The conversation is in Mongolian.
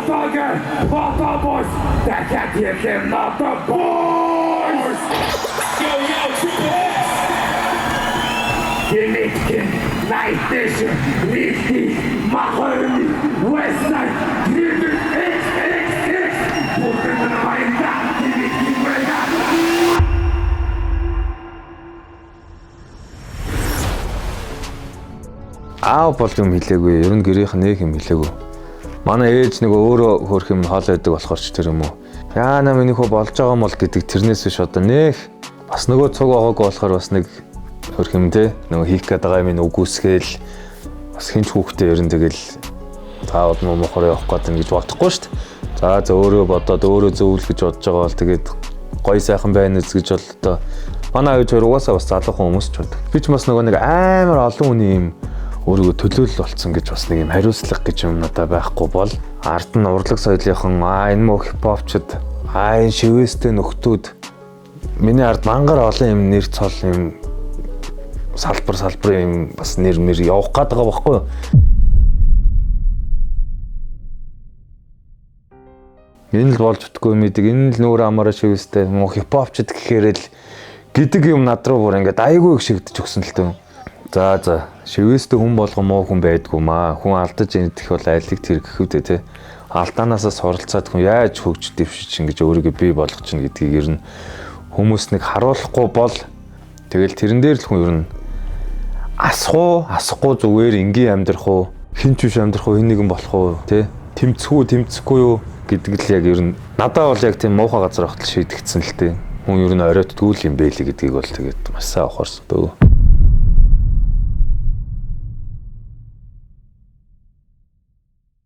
Motherfucker, Mother Boys, дахиад хэлээ Mother Boys. Yo, Triple X. Гэнэтхэн, Night Nation, Nifty, Mahoney, Westside, Triple X. Бүгд нэг байнда, Гэнэтхэн байнда. Аав бол юм хэлээгүй, ер нь гэрийнх нэг юм хэлээгүй. Манай ээж нэг өөрөө хөрх юм хоол байдаг болохоор ч тэр юм уу. Яана миний хөө болж байгаа юм бол гэдэг тэрнээс биш одоо нэх бас нөгөө цуг байгаагүй болохоор бас нэг хөрх юм те нөгөө хийх гээд байгаа юм үгүйсгээл бас хинч хүүхдээ ер нь тэгэл таавал муухай явах гээд ингэж бодохгүй шүү дээ. За өөрөө бодоод өөрөө зөвлөх гэж бодож байгаа бол тэгээд гоё сайхан байна гэж бол одоо манай ээж хоёр угаасаа бас залуухан хүмүүс ч бод. Би ч бас нөгөө нэг амар олон хүний юм өөрийгөө төлөөлөл болцсон гэж бас нэг юм хариуцлага гэж юм надад байхгүй бол ард нь урлаг соёлынхан энэ муу хипхопчд энэ шивэстэй нөхдүүд миний ард мангар олон юм нэр цол юм салбар юм бас нэр явах гээд байгаа байхгүй юу. Энэ л болж утгүй мэдэг энэ л нүүр амаараа шивэстэй муу хипхопчд гэхээр л гэдэг юм над руу бүр ингээд айгүй их шигдэж өгсөн л төө. За шивэстэй хүн болгон муу хүн байдгүй маа. Хүн алдаж идэх бол айлыг тэргэхүүдээ те. Алдаанаасаа суралцаад хүн яаж хөгж дэвшиж ингэж өөрийгөө бий болгож чинь гэдгийг ер нь хүмүүс нэг харуулахгүй бол тэгэл тэрэн дээр л хүн ер нь асахгүй зүгээр энгийн амьдрах уу, хинч биш амьдрах уу, хин нэгэн болох уу те. Тэмцэхгүй юу гэдэг л яг ер нь надад бол яг тийм муухай газар ахтал шийдэгдсэн л те. Хүн ер нь оройтдгүй л юм бэ л гэдгийг бол тэгээд маш сайн ухаарсан дөө.